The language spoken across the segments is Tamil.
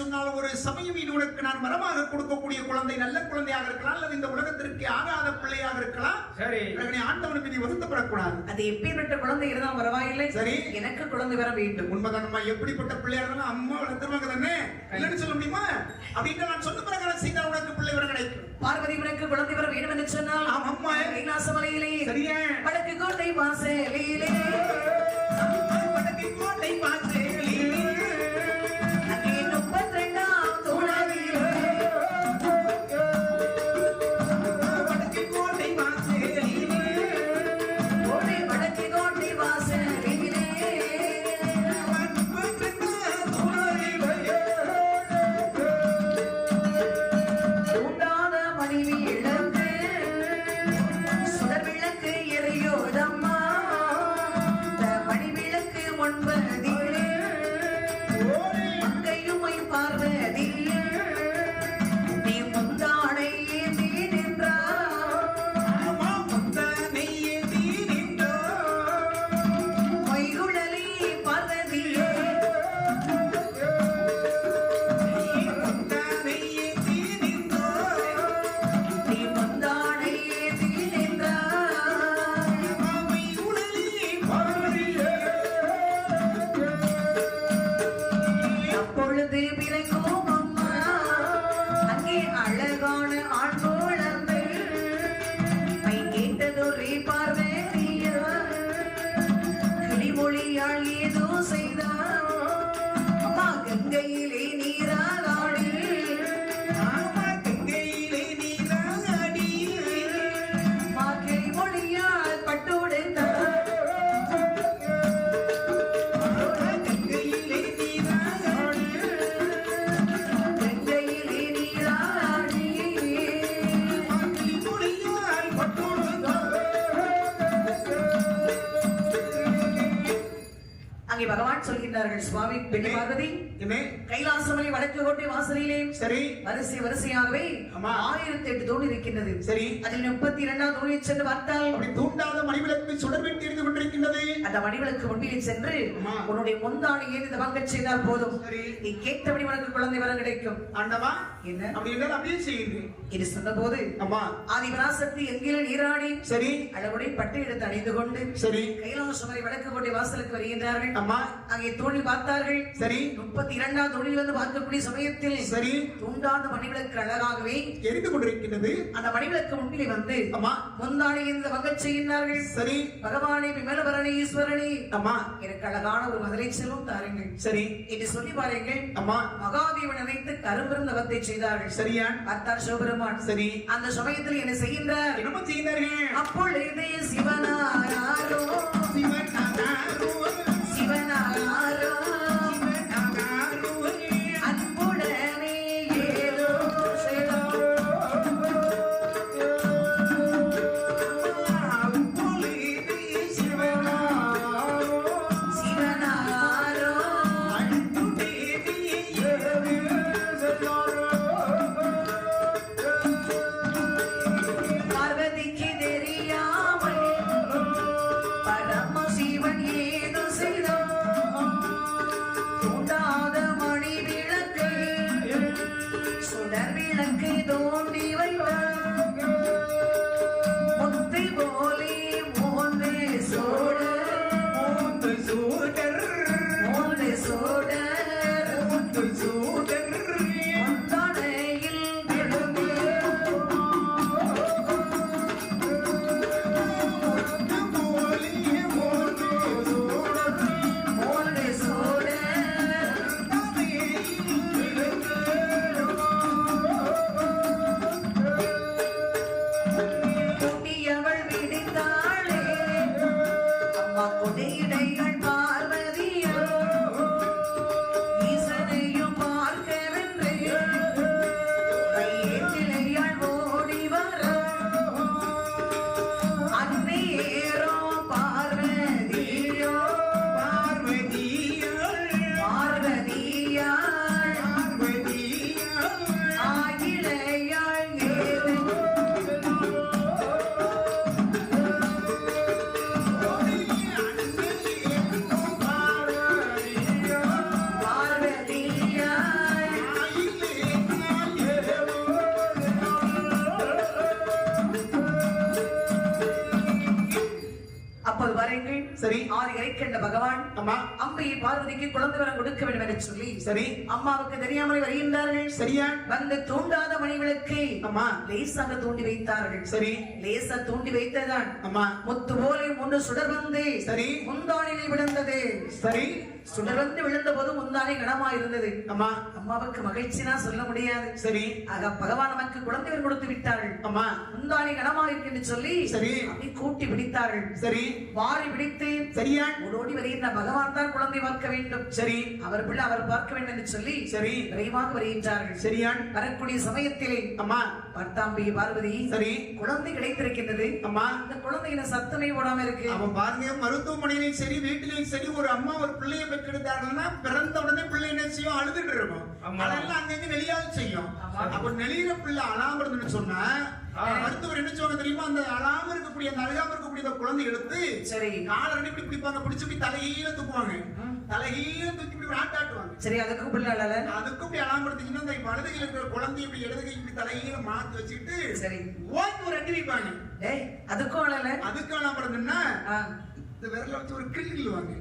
சொன்னால் ஒரு சமயம் இது உனக்கு நான் வரமாக கொடுக்கக்கூடிய குழந்தை நல்ல குழந்தையாக இருக்கலாம் அல்லது இந்த உலகத்திற்கு ஆகாத பிள்ளையாக இருக்கலாம். சரி, ஆண்டவனுக்கு நீ வருத்தப்படக்கூடாது. அது எப்படிப்பட்ட குழந்தை இருந்தாலும் பரவாயில்லை, சரி எனக்கு குழந்தை வர வேண்டும். உண்மைதான். எப்படிப்பட்ட பிள்ளையா இருந்தாலும் அம்மா வளர்த்துருவாங்க தானே, இல்லைன்னு சொல்ல முடியுமா? அப்படின்னு நான் சொன்ன பிரகாரம் செய்தால் உனக்கு பிள்ளை வர கிடைக்கும். பார்வதி உனக்கு குழந்தை வர வேண்டும் என்று சொன்னால் அம்மா கைலாசமலையிலே சரியா வடக்கு கோட்டை வாசலிலே வடக்கு கோட்டை வாசலிலே அங்கே 32ஆம் தூணாவிலே வடக்கு கோட்டை வாசலிலே கோட்டை வடக்கு கோட்டை வாசலிலே தூண்டாத மனைவி இழந்து சுடர் விளக்கு எரியோதம்மா மணிவிளக்கு ஒன்பதிலே மங்கையுமை பார்வதிலே நீ முந்தானை ஏந்தி மொய்குழலி பார்வதியே நீ முந்தானை ஏந்தி அப்பொழுது பிறக்கும் அம்மா அங்கே அழகான ஆண் குழந்தை மை கேட்டதொரு பார்வதியா கிளிமொழியால் ஏதோ செய்தார் அம்மா கங்கையிலே நீராடி கிளிமொழியால் பட்டுடுத்தார் அங்கே பகவான் சொல்கின்றார்கள், சுவாமி பெண்ணை பார்வதி கைலாசமலை வடக்கு கோட்டை வாசலிலே சரி வரிசையாகவே 1008 தூண் இருக்கின்றது. சரி, அதில் 32ஆம் தூணில் சென்று பார்த்தால் அப்படி தூண்டாத மணிவிளக்கு சுடர்விட்டு எரிந்து கொண்டிருக்கின்றது. அந்த மணிவிளக்கு முன்னிலே சென்று உன்னுடைய முந்தானை ஏந்தி வாங்க செய்தால் போதும், நீ கேட்டபடி உனக்கு குழந்தை வர கிடைக்கும். ஆண்டவா என்ன அப்படி என்ன அப்படியே செய்யுங்க இது சொன்ன போது அம்மா ஆதிபராசக்தி எங்கில நீராடி சரி அளவுடைய பட்டு எடுத்து அணிந்து கொண்டு சரி கைலாசமலை வடக்கு கோட்டை வாசலுக்கு வருகின்றார்கள். அம்மா அங்கே தூணில் பார்த்தார்கள். சரி 32ஆம் தூணில் வந்து பார்க்கக்கூடிய சமயத்தில் சரி தூண்டாத மணிவிளக்கு அழகாகவே எரிந்து கொண்டிருக்கின்றது. அந்த மணிவிளக்கு முன்னிலே வந்து அம்மா முந்தானை இந்த வகை செய்கின்றார்கள். சரி பகவானே விமலபரணி ஈஸ்வரனே அம்மா எனக்கு அழகான ஒரு மதுரை செல்வம் தாருங்கள் சரி என்று சொல்லி பாருங்கள். அம்மா மகாதேவன் நினைத்து கரும்பிருந்த தவத்தை செய்தார்கள். சரியா பார்த்தார் சிவபெருமான். சரி அந்த சமயத்தில் என்ன செய்கின்றார், என்ன செய்கிறார்கள்? அப்பொழுது சிவனாரோ சிவனாரோ அன்புடனே ஏதோ சிவனாரோ பார்வதிக்கு தெரியாமல் பரமசிவன் ஏதோ பகவான் அம்மா அம்பையை பார்வதிக்கு குழந்தை வரம் கொடுக்க வேண்டும் என்று சொல்லி சரி அம்மாவுக்கு தெரியாமலே வருகின்றார்கள். சரியா வந்து தூண்டாத மணிவிளக்கை அம்மா லேசாக தூண்டி வைத்தார்கள். சரி லேசா தூண்டி வைத்ததான் அம்மா முத்து போலே முன்னு சுடர் வந்து சரி முந்தானிலே விழுந்தது. சரி சுடர் வந்து விழுந்த போது முந்தானி கனமா இருந்தது. அம்மா அம்மாவுக்கு மகிழ்ச்சினா சொல்ல முடியாது. சரி ஆக பகவான் நமக்கு குழந்தைகள் கொடுத்து விட்டார்கள். அம்மா முந்தானி கனமா இருக்குன்னு சொல்லி சரி அப்படி கூட்டி பிடித்தார்கள். சரி வாரி பிடித்து சரியா ஓடோடி வருகின்ற பகவான் தான் குழந்தை பார்க்க வேண்டும். சரி அவர் பிள்ளை அவர் பார்க்க வேண்டும் என்று சொல்லி சரி விரைவாக வருகின்றார்கள். சரியான் வரக்கூடிய சமயத்திலே அம்மா பார்த்தாம்பி பார்வதி சரி குழந்தை கிடைத்திருக்கின்றது. அம்மா இந்த குழந்தையின சத்தமே போடாம இருக்கு. அவன் பாருங்க மருத்துவமனையிலையும் சரி வீட்டிலையும் சரி ஒரு அம்மா ஒரு பிள்ளையை பெற்றெடுத்தாங்கன்னா பிறந்த உடனே பிள்ளை என்ன செய்யும் அழுதுட்டு இருக்கும். அதெல்லாம் அங்கங்க நெளியாது செய்யும். அப்ப நெளிகிற பிள்ளை அழாம இருந்துன்னு சொன்னா மருத்துவர் என்ன சொல்லுவாங்க தெரியுமா? அந்த அழாம இருக்கக்கூடிய அந்த அழுகாம இருக்கக்கூடிய அந்த குழந்தை எடுத்து சரி காலை ரெண்டு இப்படி பிடிப்பாங்க, பிடிச்சு இப்படி தலையில தூக்குவாங்க, தலையில தூக்கி இப்படி ஆட்டாட்டுவாங்க. சரி அதுக்கும் பிள்ளை அழல அதுக்கும் இப்படி அழாம இருந்துச்சுன்னா அந்த வலதுகையில் இருக்கிற குழந்தை இப்படி இடதுகை இப்படி தலையில மாத்தி வச்சுக்கிட்டு சரி ஓட்டு ஒரு அடி வைப்பாங்க. ஏய் அதுக்கும் அழல. அதுக்கு அழாம இருந்துன்னா இந்த விரல வச்சு ஒரு கிள்ளுவாங்க.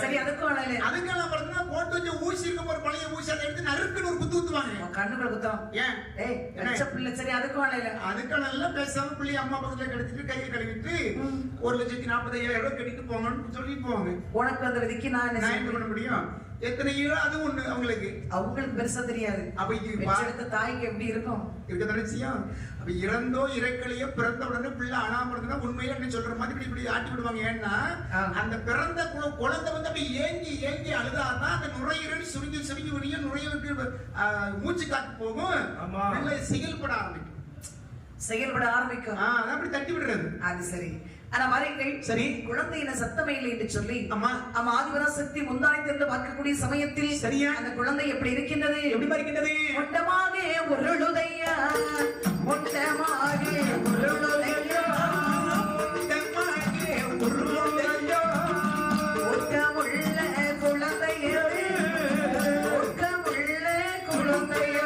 சரி அதுக்கும் அழல. அதுக்கெல்லாம் பார்த்தா போட்டு வச்ச ஊசி இருக்கும் ஒரு பழைய ஊசி அதை எடுத்து நறுக்குன்னு ஒரு குத்து குத்துவாங்க. கண்ணுக்குள்ள குத்தம். ஏன் ஏய் லட்ச பிள்ளை. சரி அதுக்கும் அழல. அதுக்கு நல்லா பேசாம பிள்ளை அம்மா பக்கத்துல கிடைச்சிட்டு கையை கழுவிட்டு 1,45,000 கட்டிட்டு போங்கன்னு சொல்லிட்டு போவாங்க. உனக்கு அந்த விதிக்கு நான் என்ன பண்ண முடியும்? எத்தனை ஈரோ அது ஒண்ணு அவங்களுக்கு பெருசா தெரியாது. அப்ப எடுத்த தாய்க்கு எப்படி இருக்கும் இப்படித்தானே செய்யும். அப்ப இறந்தோ இறக்கலையோ பிறந்த உடனே பிள்ளை அழாம இருந்தா உண்மையில என்ன சொல்ற மாதிரி இப்படி ஆட்டி விடுவாங்க. ஏன்னா அந்த பிறந்த குழந்தை வந்து அப்படி ஏங்கி ஏங்கி அழுதாதான் அந்த நுரையீரல் சுருங்கி சுருங்கி உரிய நுரையீரலுக்கு மூச்சு காத்து போகும், நல்ல செயல்பட ஆரம்பிக்கும். அப்படி தட்டி விடுறது. அது சரி. ஆனா வரீங்கள் சரி குழந்தையின சத்தமே இல்லை என்று சொல்லி அம்மா அம்மா ஆதிபராசக்தி முந்தானை திறந்து பார்க்கக்கூடிய சமயத்தில் சரியா அந்த குழந்தை எப்படி இருக்கின்றது? எப்படி இருக்கின்றது? மொட்டமாக உருளுதையா மொட்டமாக உருளுதையா ஒட்டமுள்ள குழந்தையது ஒட்டமுள்ள குழந்தையது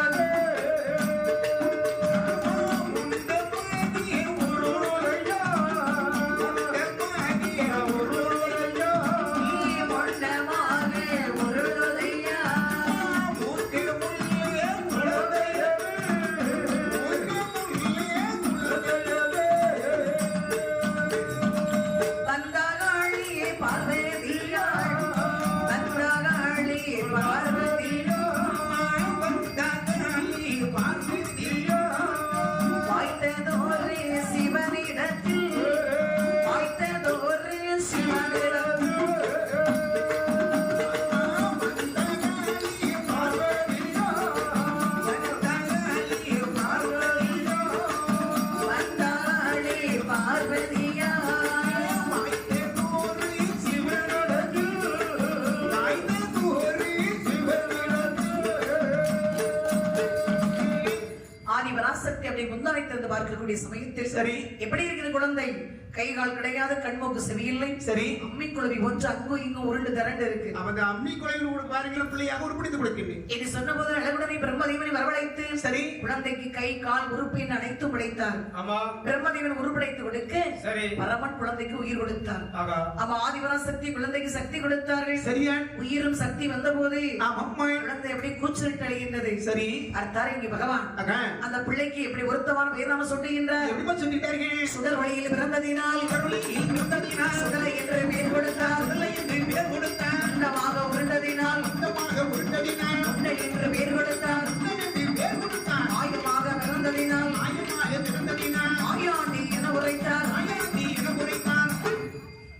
பார்க்கக்கூடிய சமயத்தில் சரி எப்படி இருக்கிற குழந்தை? கை கால் கிடையாது, கண்மூக்கு செவியில்லை. சரி அம்மி குழவி ஒன்று அங்கும் இங்கும் உருண்டு திரண்டு இருக்கு. அவன் அம்மி குழவி பாருங்க பிள்ளையாக உருப்பிடித்து கொடுக்கின்றேன் இது சொன்ன போது அழகுடனை பிரம்மதேவனை வரவழைத்து சரி குழந்தைக்கு கை கால் உறுப்பின் அனைத்தும் உடைத்தார். பிரம்மதேவன் உருப்படைத்து கொடுக்க பரமன் குழந்தைக்கு உயிர் கொடுத்தார். ஆமா ஆதிபராசக்தி குழந்தைக்கு சக்தி கொடுத்தார்கள். சரியா உயிரும் சக்தி வந்த போது குழந்தை எப்படி கூச்சலிட்டு அழிகின்றது. சரி அர்த்தார் இங்கே பகவான் அந்த பிள்ளைக்கு எப்படி ஒருத்தமான பேர் நாம சொல்லுகின்றார். எப்படி சொல்லிட்டார்கள்? சுடர் வழியில் பிறந்ததினால் சுடலை என்று பேர் கொடுத்தார். அண்டமாக உருண்டதினால் உண்டை என்று பேர் கொடுத்தார். ஆயமாக பிறந்ததினால் ஆயாண்டி என உரைத்தார்.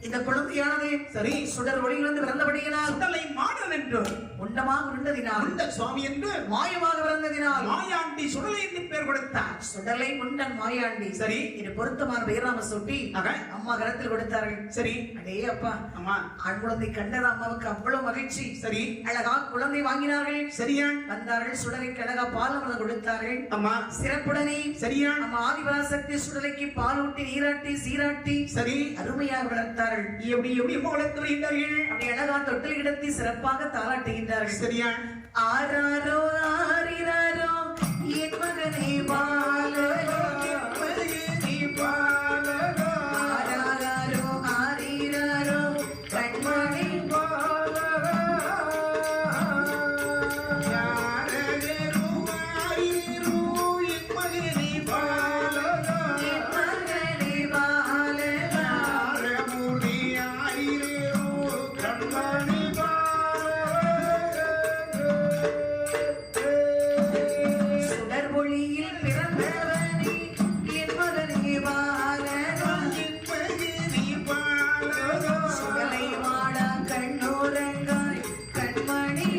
இந்த குழந்தையானது சரி சுடர் ஒளியிலிருந்து பிறந்தபடியினால் சுடலை மாடன் என்று உண்டமாக உருண்டதினால் உண்ட சுவாமி என்று மாயமாக பிறந்ததினால் மாயாண்டி சுடலை என்று பெயர் கொடுத்தார். சுடலை முண்டன் மாயாண்டி. சரி இது பொருத்தமான பெயர் நாம சுட்டி அம்மா கரத்தில் கொடுத்தார்கள். சரி அடே அப்பா அம்மா ஆண் குழந்தை கண்டது அம்மாவுக்கு அவ்வளவு மகிழ்ச்சி. சரி அழகா குழந்தை வாங்கினார்கள். சரியா வந்தார்கள் சுடலைக்கு அழகா பால் அமர்ந்து கொடுத்தார்கள். அம்மா சிறப்புடனே சரியா நம்ம ஆதிபராசக்தி சுடலைக்கு பால் ஊட்டி நீராட்டி சீராட்டி சரி அருமையாக வளர்த்தார்கள். எப்படி எப்படி வளர்த்து வருகின்றார்கள்? அப்படி அழகா தொட்டில் கிடத்தி சிறப்பாக தாளாட்டுகின்றார்கள். சரியா ஆராரோ ஆரிராரோ என் மகனே பாலோ ஆராரோ ஆரிராரோ கண்மணி சுடர்வொளியில் பிறந்தவனே என் மகனே பாலகா சுடலை மாடா கண்ணோரங்காய் கண்மணி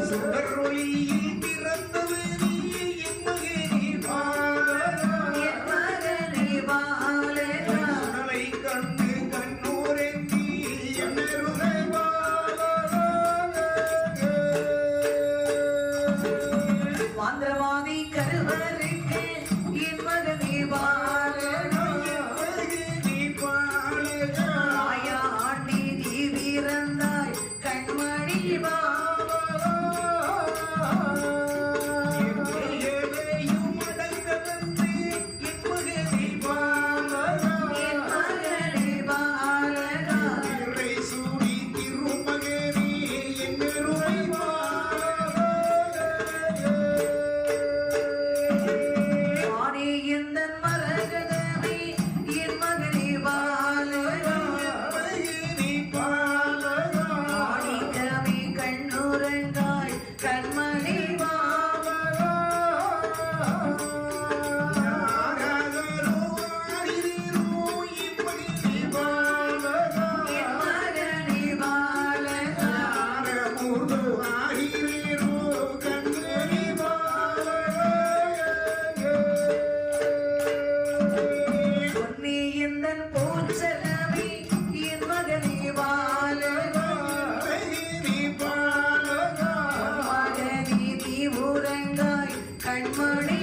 சுடரொளியில் பிறந்தவனே என் மகனே பாலகா சுடலை கண்டு கண்ணூரெந்தி என்னருகை மாந்திரவாதி கருவருக்கு என் மகனே பாலகா மாயா ஆண்டி நீ வீரந்தாய் கண்மணி என் மகனே பாலகா வானே எந்தன் மரகதமே என் மகனே பாலகா மாணிக்கமே கண்ணுரங்காய் கண்மணி என் மகனே பாலகா பொன்னே எந்தன் பூச்சரமே என் மகனே பாலகா மகனே நீ ஊரங்காய் கண்மணி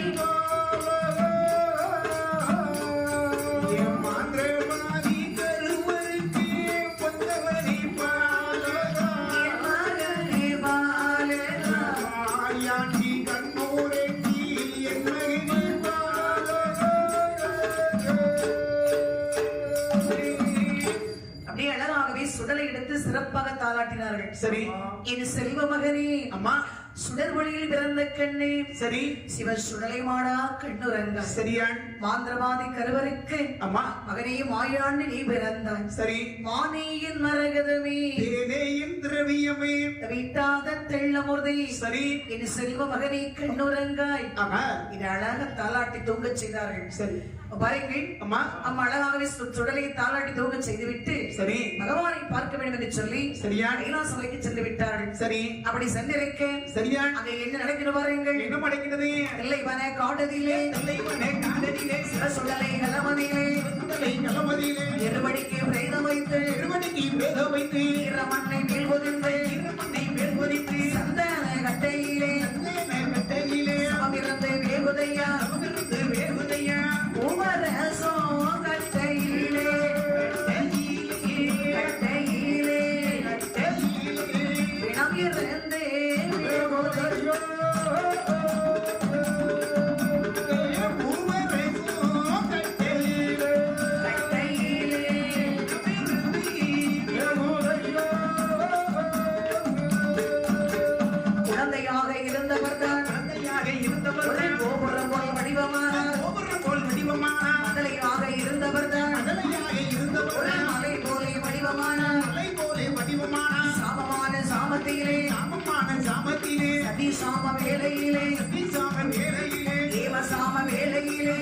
என் மகனே பாலகா அப்படியே அழகாகவே சுடலை எடுத்து சிறப்பாக தாளாட்டினார்கள். சரி என் செல்வ மகனே அம்மா சுடர் ஒளியில் பிறந்த கண்ணே சரி சிவ சுடலை மாடா கண்ணுரங்க சரியான் மாந்திரவாதி கருவருக்கு அம்மா மகனே மாயாண்டு நீ பிறந்தாய் சரி மானேயின் மரகதமே தேனேயின் திரவியமே வீட்டாத தெள்ளமுதை சரி என் செல்வ மகனே கண்ணுரங்காய் ஆமா இது அழகாக தாளாட்டி தூங்கச் செய்தார்கள். சரி பாருங்கள் அம்மா அம்மா அழகாகவே சுடலை தாளாட்டி தூங்க செய்துவிட்டு சரி பகவானை பார்க்க வேண்டும் என்று சொல்லி சரியான் கைலாசமலைக்கு சென்று விட்டார்கள். சரி அப்படி சென்றிருக்க சரியான் அங்கே என்ன நடக்கிறது பாருங்கள். என்ன மடைக்கிறது தில்லைவன காடதிலே சுடலை கலமதியிலே கலமதியிலே இருபடிக்கு பிரேதம் வைத்து திருவடிக்கு வேத வைத்து ஈரமண்ணை மேல் பொதிந்து மண்ணை மேல் பொதித்து சந்தன கட்டையிலே கட்டையிலே சமமிருந்து வேகுதையா அமர்ந்து வேகுதையா உமரசோ கட்டையிலே கட்டையிலே இடம் இருந்தே வேகுதையோ கட்டையிலே குழந்தையாக இருந்தவர்தான் ஒரு கோபுரம் போல் வடிவமானார். மதலையாக இருந்தவர்தான் ஒரு மலை போலே வடிவமானார். சாமமான சாமத்திலே சதி சாம வேலையிலே தேவ சாம வேலையிலே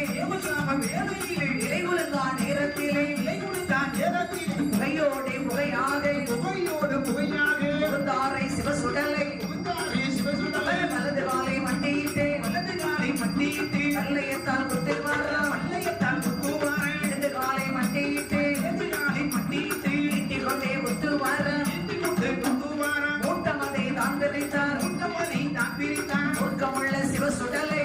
இலைகுலுங்கா நேரத்திலே புகையோடு புகையாக இருந்தாரை சிவசுடலை வலது காலை மண்டியிட்டே கல்லையத்தால் குத்தில் மாறலாம் இடது காலை மண்டியிட்டே ஈட்டிக் கொண்டே முத்து மாறாம் மூட்டமதை தான் பிரித்தார் மூர்க்கமுள்ள சிவசுடலை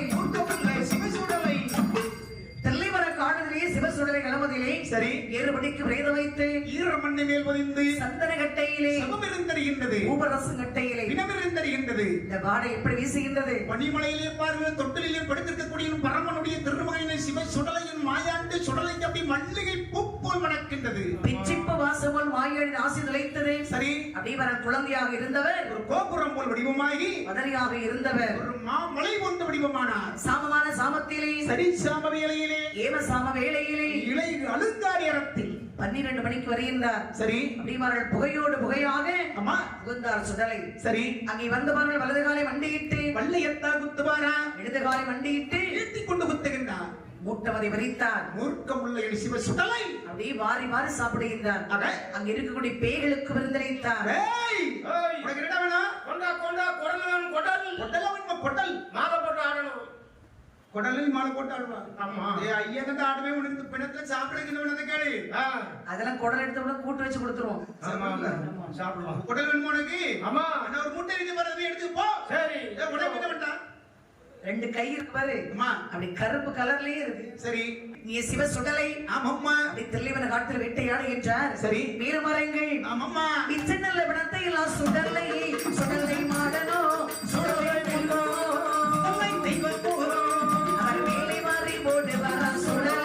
தெல்லைவர காடுதிலே சிவசுடலை கிளம்பதிலே சரி ஏறுபடிக்கு பிரேத வைத்து ஈர மண்ணை மேல் பொதிந்து சந்தன கட்டையிலே சமமிருந்தறிகின்றது ஊபரசம் கட்டையிலே வினமிருந்தறிகின்றது இந்த வாடை எப்படி வீசுகின்றது. பனிமலையிலே பார்வையில் தொட்டிலே படுத்திருக்கக்கூடிய பரமனுடைய திருமகனின் சிவ சுடலையின் மாயாண்டு சுடலைக்கு அப்படி மல்லிகை பூ போல் மணக்கின்றது. பிச்சிப்ப வாசமுல் மாயழின் ஆசி நிலைத்தது. சரி அப்படியே வர குழந்தையாக இருந்தவர் ஒரு கோபுரம் போல் வடிவமாகி மதனையாக இருந்தவர் ஒரு மாமலை போன்ற வடிவமானார். சாமமான சாமத்திலே சரி சாம வேளையிலே ஏம சாம வேளையிலே இலை அழுந்தாரி அறத்தில் 12 மணிக்கு வருகின்றார். சரி. அப்படிமார்கள் புகையோடு புகையாக அம்மா புகுந்தார் சுடலை. சரி. அங்கே வந்தவர்கள் வலது காலை மண்டியிட்டு வள்ளையத்தா குத்துவாரா, இடது காலை மண்டியிட்டு ஏற்றி கொண்டு குத்துகின்றார். மூட்டமதை விரித்தார். மூர்க்கமுள்ள என் சிவ சுடலை அப்படியே வாரி வாரி சாப்பிடுகின்றார். அங்க இருக்கக்கூடிய பேய்களுக்கு விருந்தளித்தார். உனக்கு என்ன வேணும்? கொண்டா கொண்டா குடல் வேணும், குடல் கொட்டல வேணுமா? கொட்டல் மாலை போட்டு ஆடணும். கொடலில் மாலை போட்டு ஆடுவா. ஆமா. ஐயா கண்ட ஆடவே உனக்கு பிணத்துல சாப்பிடுங்க கேளு. அதெல்லாம் குடல் எடுத்த கூட கூட்டு வச்சு கொடுத்துருவோம். சாப்பிடுவோம். கொடல் வேணுமா உனக்கு? ஆமா. அண்ணா ஒரு முட்டை இருந்து வரவே எடுத்து போ. சரி. உனக்கு என்ன வேண்டாம்? 2 கை இருக்கு பாரு. அம்மா அப்படி கருப்பு கலர்லயே இருக்கு. சரி. நீ சிவ சுடலை. ஆமாம்மா. அப்படி தெல்லிவன காட்டில் வேட்டையாடுகின்றார். சரி. வீரமரங்கள். ஆமாம்மா. இச்சநல்ல விடத்தை எல்லாம் சுடலை சுடலை மாடனோ சுடலை தெல்லோ சுடலை தெய்வமோ அவர் மேலே மாறி போடு வரா சுடலை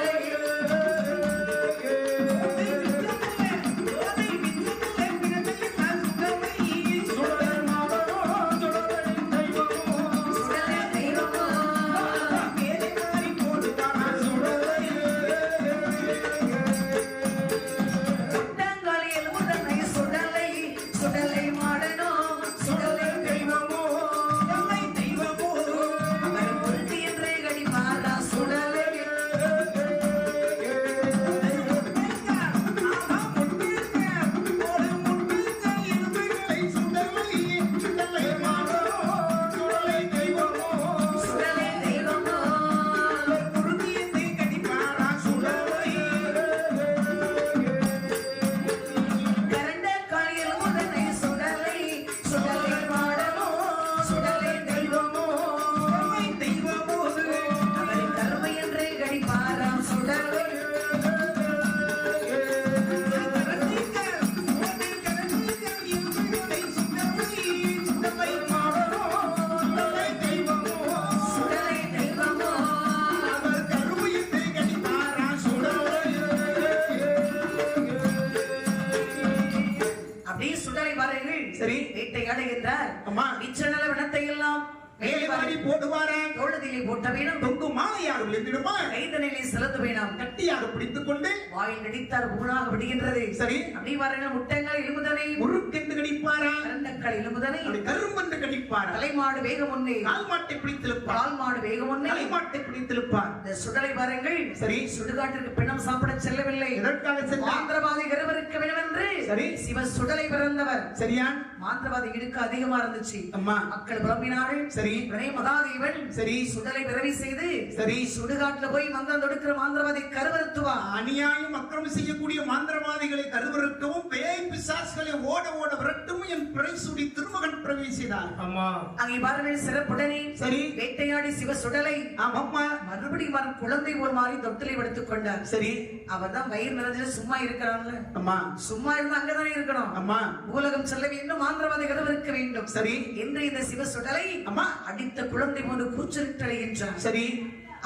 சரி. வேட்டையாடுகின்றார். அம்மா இச்சநல விடத்தை எல்லாம் மேலே வாரி போடுவாரா, தோளதிலே போட்ட வீணம் தொங்கு மாலையாக விழுந்திடுமா, கைதனிலே செலுத்த வேணாம் கட்டியாக பிடித்துக் கொண்டு வாயில் நடித்தார் ஊனாக விடுகின்றது. சரி. அப்படி வாருங்கள் முட்டங்கள் எலும்புதனை முறுக்கென்று கடிப்பாரா, கரண்டக்கள் எலும்புதனை கரும்பென்று கடிப்பாரா, தலைமாடு வேகம் ஒன்னே கால் மாட்டை பிடித்திருப்பார், கால் மாடு வேகம் ஒன்னே தலைமாட்டை பிடித்திருப்பார். இந்த சுடலை வாருங்கள். சரி. சுடுகாட்டிற்கு பிணம் சாப்பிட செல்லவில்லை. எதற்காக சென்றார்? மாந்திரவாதி கருவருக்க வேண்டும் என்று. சரி. சிவ சுடலை பிறந்தவர். சரியா? மாந்திரவாதி இடுக்க அதிகமா இருந்துச்சு. அம்மா மக்கள் புலம்பினார்கள். சரி. உடனே மகாதேவன் சரி சுடலை பிறவி செய்து சரி சுடுகாட்டுல போய் மந்திரம் தொடுக்கிற மாந்திரவாதி கருவறுத்துவா. அநியாயம் அக்கிரமம் செய்யக்கூடிய மாந்திரவாதிகளை கருவறுக்கவும் பேய் பிசாசுகளை ஓட ஓட விரட்டும் என் பிறை சூடி திருமகன் பிரவேசினார். அம்மா அங்கே பாருங்கள் சிறப்புடனே. சரி. வேட்டையாடி சிவ சுடலை ஆமாம்மா மறுபடியும் வரும் குழந்தை ஒரு மாதிரி தொட்டிலை எடுத்துக் கொண்டார். சரி. அவர் தான் வயிறு நிறைஞ்சு சும்மா இருக்கிறான்ல. அம்மா சும்மா இருந்தா அங்கதானே இருக்கணும். அம்மா பூலகம் செல்ல வேண்டும், மாந்திரவாதி கருவறுக்க வேண்டும். சரி. என்று இந்த சிவ சுடலை அம்மா அடித்த குழந்தை போன்று கூச்சலிட்டடைகின்றார். சரி.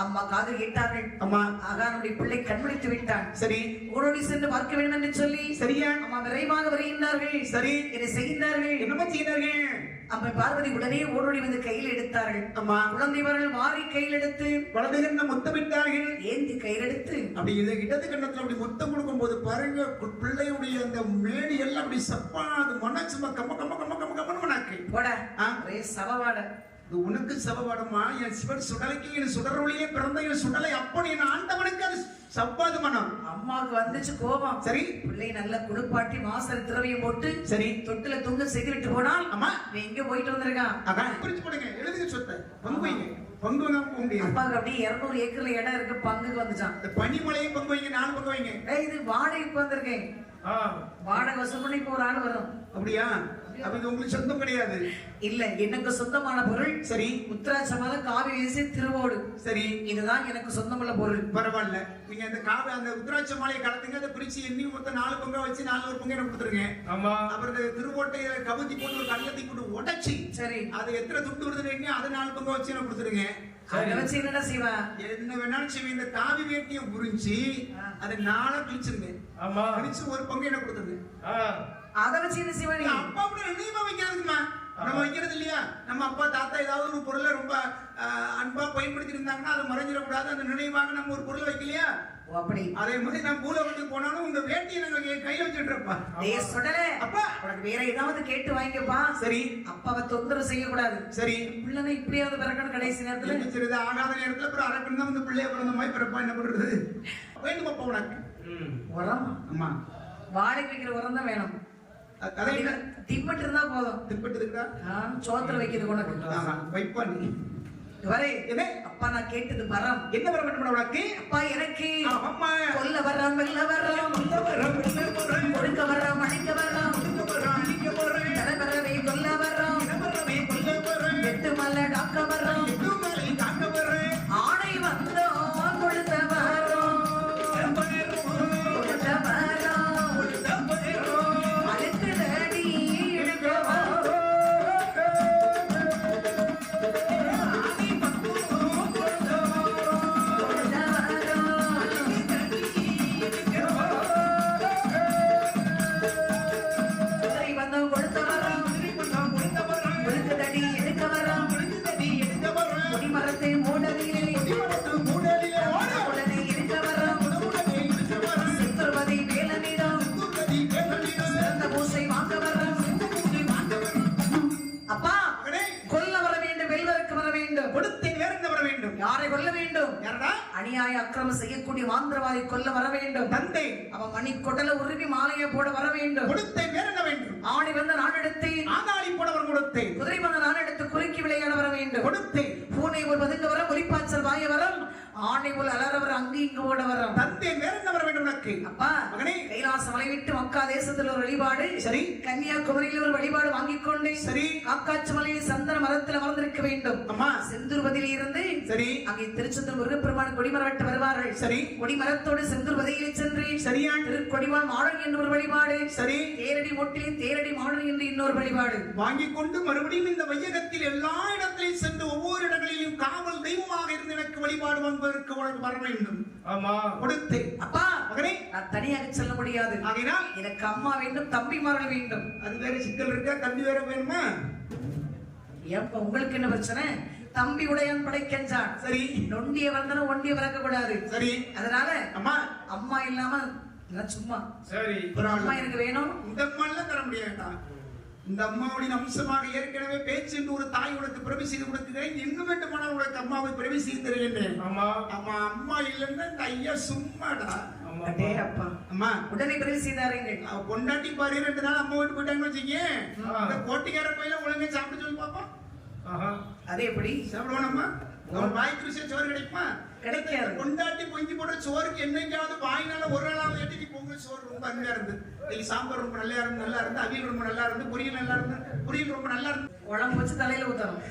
அம்மா காது கேட்டார்கள். அம்மா ஆகானுடைய பிள்ளை கண்பிடித்து விட்டான். சரி. ஓடோடி சென்று பார்க்க வேண்டும் என்று சொல்லி சரியா? அம்மா விரைவாக வருகின்றார்கள். சரி. இதை செய்கின்றார்கள். என்னமா செய்கிறார்கள்? அம்மா பார்வதி உடனே ஓடோடி வந்து கையில் எடுத்தார்கள். அம்மா குழந்தைவர்கள் மாறி கையில் எடுத்து குழந்தைகள் முத்தமிட்டார்கள். ஏந்தி கையில் எடுத்து அப்படி இதை இடது கண்ணத்துல அப்படி முத்தம் கொடுக்கும் போது பாருங்க பிள்ளையுடைய அந்த மேடி எல்லாம் அப்படி சப்பா அது மனசுமா கம்ம கம்ம கம்ம கம்ம கம்மன்னு மணக்கு போட ஒரே சவவாட. இது உனக்கு சபவாடமா? என் சிவன் சுடலைக்கு என் சுடரொளியே பிறந்த என் சுடலை அப்படி என் ஆண்டவனுக்கு அது சப்பாது மனம். அம்மாவுக்கு வந்துச்சு கோபம். சரி. பிள்ளை நல்ல குளிப்பாட்டி மாசல் திரவியம் போட்டு சரி தொட்டில தூங்க செய்து விட்டு போனால் அம்மா எங்க போயிட்டு வந்திருக்கான். அதான் பிரிச்சு கொடுங்க, எழுதுங்க சொத்தை பங்கு வைங்க. பங்கு தான் போக முடியும். அப்பாவுக்கு அப்படியே 200 ஏக்கர்ல இடம் இருக்கு, பங்குக்கு வந்துச்சான். இந்த பனிமலையும் பங்கு வைங்க, 4 பங்கு வைங்க. இது வாடகைக்கு வந்திருக்கேன். வாடகை வசூல் பண்ணி இப்போ ஒரு ஆள் வரும். அப்படியா? அப்ப இது உங்களுக்கு சொந்தம் கிடையாது. இல்ல, எனக்கு சொந்தமான பொருள். சரி. உத்தராட்சமாக காவி வீசி திருவோடு. சரி. இதுதான் எனக்கு சொந்தமுள்ள பொருள். பரவாயில்ல. நீங்க அந்த காவி அந்த உத்தராட்ச மாலையை கலத்துங்க, அதை பிரிச்சு எண்ணி மொத்தம் 4 பங்கா வச்சு 4 ஒரு பங்கு எனக்கு கொடுத்துருங்க. ஆமா. அப்புறம் இந்த திருவோட்டையை கவுத்தி போட்டு ஒரு கல்லத்தை போட்டு உடைச்சி சரி அது எத்தனை துண்டு வருதுன்னு எண்ணி அதை 4 பங்கா வச்சு எனக்கு கொடுத்துருங்க. அதை வச்சு என்னடா செய்வா? என்ன வேணாலும் செய்வேன். இந்த காவி வேட்டியை உறிஞ்சி அதை 4 கிழிச்சிருங்க. ஆமா. கிழிச்சு ஒரு பங்கு எனக்கு கொடுத்துருங்க. அதை வச்சு என்ன செய்வா? நீ அப்பா கூட நினைவா வைக்கிறதுக்குமா? நம்ம வைக்கிறது இல்லையா? நம்ம அப்பா தாத்தா ஏதாவது ஒரு பொருளை ரொம்ப அன்பா பயன்படுத்தி இருந்தாங்கன்னா அதை மறைஞ்சிடக்கூடாது, அந்த நினைவாக நம்ம ஒரு பொருளை வைக்கலையா? ஓ, அப்படி அதே மாதிரி நான் பூலோகத்துக்கு போனாலும் உங்க வேட்டியை நாங்க என் கையில வச்சுட்டுறப்பா. டேய் சுடலே, அப்பா உனக்கு வேற ஏதாவது கேட்டு வாங்கிக்கப்பா. சரி அப்பாவை தொந்தரவு செய்யக்கூடாது. சரி பிள்ளைனை இப்படியாவது பிறக்கணும் கடைசி நேரத்துல. என்ன செய்யுது? ஆகாத நேரத்துல அப்புறம் அரக்கன் தான் வந்து பிள்ளைய பிறந்த மாதிரி பிறப்பா. என்ன பண்றது? வேண்டும் அப்பா உனக்கு உரம் அம்மா வாடகை வைக்கிற உரம் தான் வேணும். கதை என்ன? திப்பட்டு இருந்தா போதும். திப்பட்டு இருக்கா? சோத்துல வைக்கிறது உனக்கு. வைப்பா நீ வரே என்ன? அப்பா நான் கேட்டது வரம். என்ன வர வேண்டும் உனக்கு? அப்பா எனக்கு அம்மா கொல்ல வர்றோம், வெல்ல வர்றோம், கொடுக்க வர்றோம், அழிக்க வர்றோம், தலைவரவே கொல்ல வர்றோம், எட்டு மல்ல காக்க வர்றோம், ஆணை வந்தோம், கொடுத்த வர்றோம், கொடுத்த வர்றோம், அழுக்குதடி இழுக்க வர்றோம். அப்பா கொல்ல வர வேண்டும், வெல்வதற்கு வர வேண்டும். கொடுத்தேன் வேற என்ன வர வேண்டும்? யாரை கொல்ல வேண்டும்? யாரடா? அநியாய அக்கிரமம் செய்யக்கூடிய மாந்திரவாதி கொல்ல வர வேண்டும். தந்தை அவன் மணி கொட்டல உருவி மாலையை போட வர வேண்டும். கொடுத்தேன் வேற என்ன வேண்டும்? ஆணி வந்த நான் எடுத்து ஆதாளி போடவர் கொடுத்தேன். குதிரை வந்த நான் எடுத்து குறுக்கி விளையாட வர வேண்டும். கொடுத்தேன். பூனை போல் பதுங்க வர, ஒலிப்பாச்சல் வாய வரம், ஆணை போல் அலறவர் அங்கு இங்கு ஓட வரம். தந்தை வேற என்ன வர வேண்டும் உனக்கு? அப்பா மகனே கைலாச மலை விட்டு மக்கா தேசத்தில் ஒரு வழிபாடு, சரி. கன்னியாகுமரியில் ஒரு வழிபாடு வாங்கிக் கொண்டு சரி. காக்காட்சி மலையில் சந்தன மரத்தில் அமர்ந்திருக்க வேண்டும். அம்மா செந்தூர்பதியில் இருந்து சரி. அங்கே திருச்செந்தூர் முருகப்பெருமான் கொடிமரட்டு வருவார்கள். சரி. கொடிமரத்தோடு செந்தூர்பதியிலே சென்று சரியான் திருக்கொடிவான் மாடன் என்று ஒரு வழிபாடு, சரி. தேரடி மொட்டிலே தேரடி மாடன் என்று இன்னொரு வழிபாடு வாங்கிக் கொண்டு மறுபடியும் இந்த வையகத்தில் எல்லா இடத்திலையும் சென்று ஒவ்வொரு இடங்களிலும் காவல் தெய்வமாக இருந்து எனக்கு வழிபாடு வாங்குவதற்கு உனக்கு வர வேண்டும். ஆமா கொடுத்தேன். அப்பா மகனே நான் தனியாக செல்ல முடியாது. ஆகையினால் எனக்கு அம்மா வேண்டும், தம்பிமார்கள் வேண்டும். அது வேற சிக்கல் இருக்கா? தம்பி வேற வேணுமா? ஏப்பா உங்களுக்கு என்ன பிரச்சனை? தம்பி உடையான் படைக்கஞ்சான். சரி. நொண்டிய வந்தன ஒண்டிய வளர்க்க கூடாது. சரி. அதனால அம்மா அம்மா இல்லாம நான் சும்மா சரி. ஒரு அம்மா எனக்கு வேணும். இந்த அம்மாலாம் தர முடியாதா? இந்த அம்மாவுடைய அம்சமாக ஏற்கனவே பேச்சு என்று ஒரு தாய் உனக்கு பிறவி செய்து கொடுக்கிறேன். எங்கு வேண்டுமானால் உனக்கு அம்மாவை பிறவி செய்து தருகின்றேன். ஆமா அம்மா அம்மா இல்லைன்னா இந்த ஐயா சும்மாடா. ஆமா அடே அப்பா அம்மா உடனே பிறகு செய்தாருங்கள். அவ பொண்டாட்டி பாரு 2 நாள் அம்மா வீட்டு போயிட்டாங்கன்னு வச்சுக்கேன். அந்த கோட்டிக்கார பையில ஒழுங்கா சாப்பிட சொல்லி பாப்போம். ஆஹா அது எப்படி சாப்பிடுவானம்மா? அவன் வாய்க்கு ருசியா சோறு கிடைக்குமா? கிடைக்காது. கொண்டாட்டி பொங்கி போடுற சோறுக்கு என்னைக்காவது வாயினால ஒரு நாளாவது எட்டிக்கு பொங்கல் சோறு ரொம்ப அருமையா இருந்து. இன்னைக்கு சாம்பார் ரொம்ப நல்லா இருந்து, அவியல் ரொம்ப நல்லா இருந்து, பொரியல் நல்லா இருந்து, பொரியல் ரொம்ப நல்லா இருந்து. உடம்பு வச்சு தலையில ஊத்தணும்.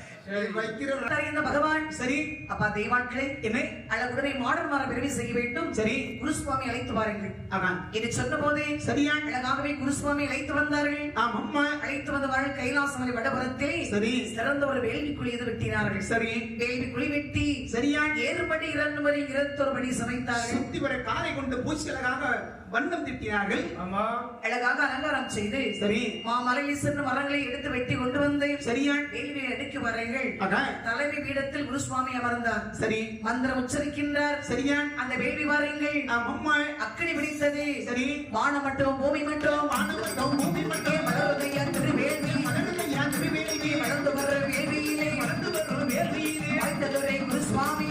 வைக்கிற இந்த பகவான் சரி. அப்பா தெய்வாட்களே என்ன? அழகுடனே மாடன் மாற பிறவி செய்ய வேண்டும். சரி. குருசுவாமி அழைத்து வாருங்கள். அவன் இது சொன்ன போதே சரியான் அழகாகவே குருசுவாமி அழைத்து வந்தார்கள். ஆமா. அழைத்து வந்தவார்கள் கைலாசமலை வடபுறத்திலே சரி. சிறந்த ஒரு வேள்வி குழியது வெட்டினார்கள். சரி. வேள்வி குழி வெட்டி சரியான் 7 படி 2 படி 21 படி சமைத்தார்கள். சுத்தி வர காலை கொண்டு பூச்சி அழகாக வண்ணம் திட்டினார்கள். ஆமா அழகாக அலங்காரம் செய்து சரி. மாமலையில் சென்று மரங்களை எடுத்து வெட்டி கொண்டு வந்து சரியான் வேள்வியை அடுக்கி வாருங்கள். அதான் தலைமை பீடத்தில் குருசுவாமி அமர்ந்தார். சரி. மந்திரம் உச்சரிக்கின்றார். சரியான் அந்த வேள்வி வாருங்கள். அம்மா அக்கினி பிடித்தது. சரி. வானம் மட்டும் பூமி மட்டும் வானவட்டம் பூமி மட்டும் மலருதையா திருவேள்வி மலருதையா திருவேலியே வளர்ந்து வர வேள்வியிலே வளர்ந்து வரும் வேள்வியிலே வாய்த்ததுரை குருசுவாமி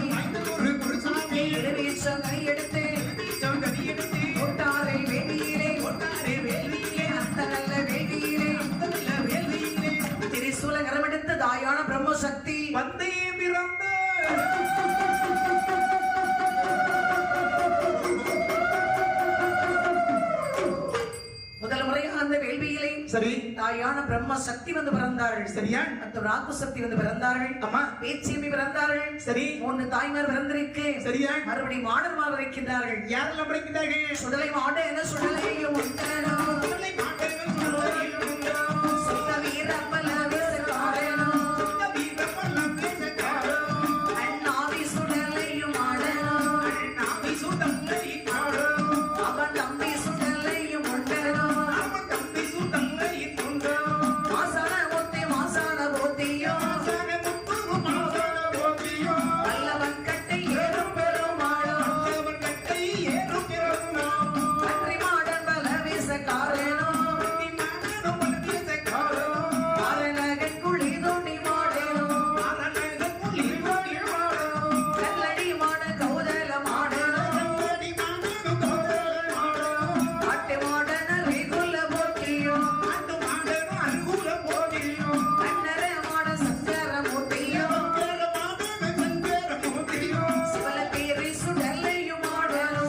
ஒரு குருசாமி இரவேற்றம் கை எடுத்து கனி எடுத்து ஒட்டாரை வேள்வியிலே ஒட்டாரே வேள்வியிலே அந்த நல்ல வேள்வியிலே நல்ல வேள்வியிலே திரிசூல கரமெடுத்த தாயான பிரம்ம சக்தி வந்தே பிறந்த முதல் முறையாக அந்த வேள்வியிலே சரி. தாயான பிரம்ம சக்தி வந்து பிறந்தார்கள். சரியான் மற்றும் ராக்கு சக்தி வந்து பிறந்தார்கள். அம்மா பேச்சியம்மி பிறந்தார்கள். சரி. 3 தாய்மார் பிறந்திருக்கு. சரியான் மறுபடியும் மாடர்மார் வைக்கின்றார்கள். யாரெல்லாம் படிக்கிறார்கள்? சுடலை மாட என சுடலையும் உண்டனோ முதலை மாட்டர்கள் சொல்வார்கள். சுத்த வீரப்பல வீசக்காரனோ சுத்த வீரப்பெல்லாம் பேசக்காரோ. அண்ணாவி சுடலையும் ஆடனோ நாவி சுத்தங்களை காடோ. அவன் தம்பி சுடலையும் உண்டனோ அவன் தம்பி சுத்தங்களை கொண்டோ. மாசான போத்தியோ மாசான முத்து மாசான போத்தியோ. வல்லவன் கட்டை ஏறும் பெருமாளோ அவன் கட்டை தாரேனோ ஆரணகன் குழி தோண்டி மாடேனோ கல்லடி மாட கௌதல மாடேனோ ஆட்டு மாட நரிகுல போட்டியோ கண்ணர மாட சங்கர மூர்த்தியோ சிவல பேரி சுடலையும் மாடேனோ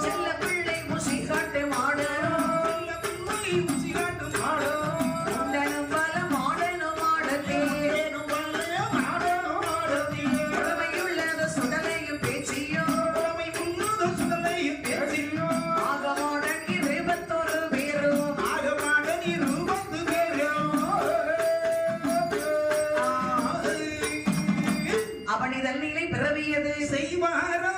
செல்ல பிள்ளை முசி காட்டு மாடேனோ உண்டனும் பல மாடேனோ மாடத்தே உடமையுள்ளத சுடலையும் பேச்சியோ ஆகமாடன் 21 பேரும் அவனிதழ் நிலை பிறவியது செய்வாரா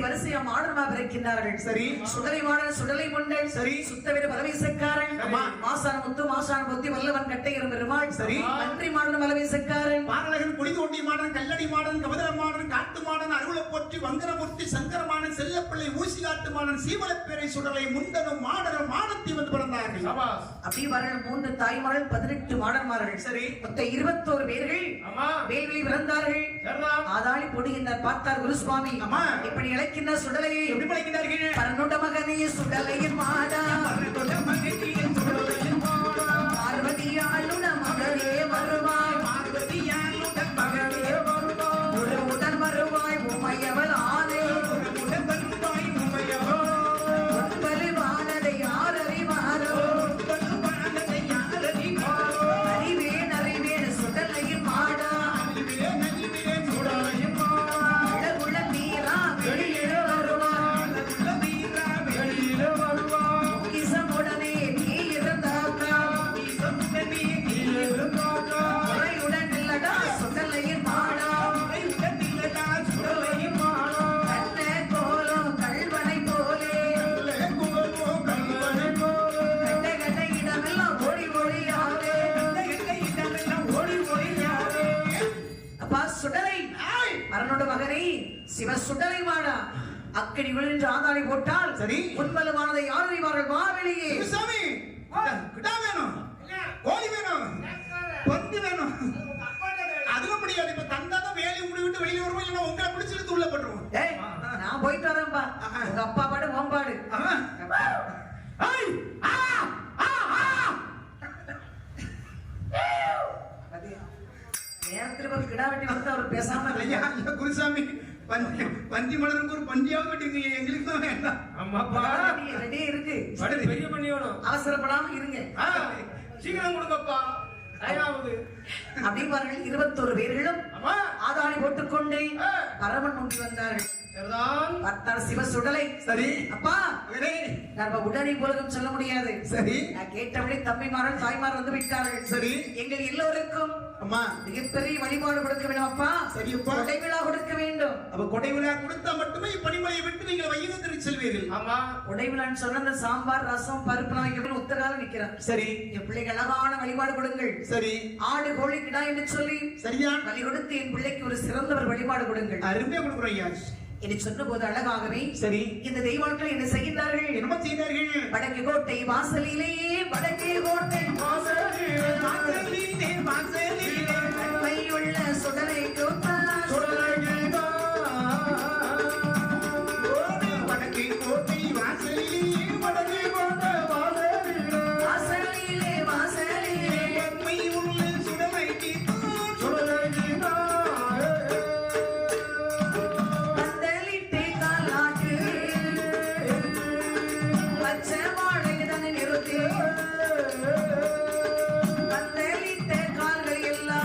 வரிசையா மாடமாக இருக்கின்றார்கள். சரி. சுடலை மாடன் சுடலை முண்டன் சரி. சுத்தவிர பலவீசக்காரன் ஆமா. மாசான முத்து மாசான புத்தி வல்லவன் கட்டையரும் பெருமாள் சரி. நன்றி மாடன் பலவீசக்காரன் பாரலகன் புலி தோண்டி மாடன் கல்லடி மாடன் கபதர மாடன் காட்டு மாடன் அருள போற்றி வங்கரமூர்த்தி சங்கரமாடன் செல்லப்பிள்ளை ஊசி காட்டு மாடன் சீவலப்பேரை சுடலை முண்டனும் மாடனும் மாடத்தி வந்து பிறந்தார்கள். அப்படி வரணும் 3 தாய்மார்கள் 18 மாடன்மார்கள். சரி. மொத்த 21 பேர்கள் வேல்வெளி பிறந்தார்கள். ஆதாளி பொடுகின்றார் பார்த்தார் குருசுவாமி. ஆமா. இப்படி இழைக்கின்ற சுடலையை எப்படி படைக்கிறார்கள்? பரனுட மகனே சுடலையின் மாடா பார்வதியாளுட மகளே வருவாய் ஒரு உடன் வருவாய் உமையவள் ஆனே ஒன்பது யார் அறிவாரோ அறிவேன் அறிவேன் சுடலையின் மாடா இளகுள நீரா வெளியிட வருவாய் பொக்கிசமுடனே நீ இருந்தாக்கா முறையுடன் இல்லடா சுடலையின் மாடா கண்ண கோலம் கல்வனை போலே கண்ட கண்ட இடமெல்லாம் ஓடி ஓடியாவே அப்பா சுடலை அரனோட மகனை சிவ சுடலை மாடா அக்கடி விழுந்து ஆதாளி போட்டால் சரி. உண்மலமானதை யார் அறிவார்கள் மாவெளியே சாமி கிடா வேணும், கோழி வேணும், பந்து வேணும். அதுவும் முடியாது. இப்ப தந்தாதான் வேலையை முடிவிட்டு வெளியே வருவோம், இல்லைன்னா உங்களை பிடிச்சிட்டு உள்ள போட்டுருவோம். ஏய் நான் போயிட்டு வரேன்பா உங்க அப்பா பாடு ஓம்பாடு நேரத்தில் ஒரு கிடா வெட்டி வந்து அவர் பேசாம ஐயா, ஐயா, குருசாமி பந்தி மலருக்கு ஒரு பந்தியாவது வெட்டிருக்கீங்க, எங்களுக்கு தான் வேண்டாம். ரெடியே இருக்கு பெரிய பண்ணி வேணும். அவசரப்படாம இருங்க சீக்கிரம் கொடுங்கப்பா. அப்படி பாருங்கள் 21 பேர்களும் ஆதாளி போட்டுக்கொண்டு பரமன் முன்பு வந்தார்கள். பார்த்தார் சிவ சுடலை. சரி. அப்பா மகனே. நம்ம உடனே போலவும் சொல்ல முடியாது. சரி. நான் கேட்டபடி தம்பிமார்கள் தாய்மார் வந்து விட்டார்கள். சரி. எங்கள் எல்லோருக்கும் அம்மா மிகப்பெரிய வழிபாடு கொடுக்க வேண்டும் அப்பா. சரியப்பா. கொடை விழா கொடுக்க வேண்டும். அப்ப கொடை விழா கொடுத்தா மட்டுமே இப்படிமலையை விட்டு நீங்கள் வையகத்திற்கு செல்வீர்கள். ஆமா. கொடை விழான்னு சொன்ன அந்த சாம்பார் ரசம் பருப்பு வைக்க உத்தரகால நிக்கிறார். சரி. என் பிள்ளைக்கு அழகான வழிபாடு கொடுங்கள். சரி. ஆடு கோழி கிடா என்று சொல்லி சரியா வழி கொடுத்து என் பிள்ளைக்கு ஒரு சிறந்தவர் வழிபாடு கொடுங்கள். அருமையா கொடுக்குறோம் ஐயா. என்று சொன்ன போது அழகாகவே சரி. இந்த தெய்வாட்கள் என்ன செய்கின்றார்கள்? என்ன செய்தார்கள்? வடக்கு கோட்டை வாசலிலேயே வடக்கே கோட்டை வாசலிலே நன்மையுள்ள சுடலை கோத்தார் வடக்கே கோட்டை வாசலிலே வடக்கே கோட்டை வாசலிலே வாசலிலே நன்மை உள்ள சுடலை பந்தலிட்டே காலாட்டு பச்சை மாடை தன்னை நிறுத்தி பந்தலிட்ட கால்கள் எல்லாம்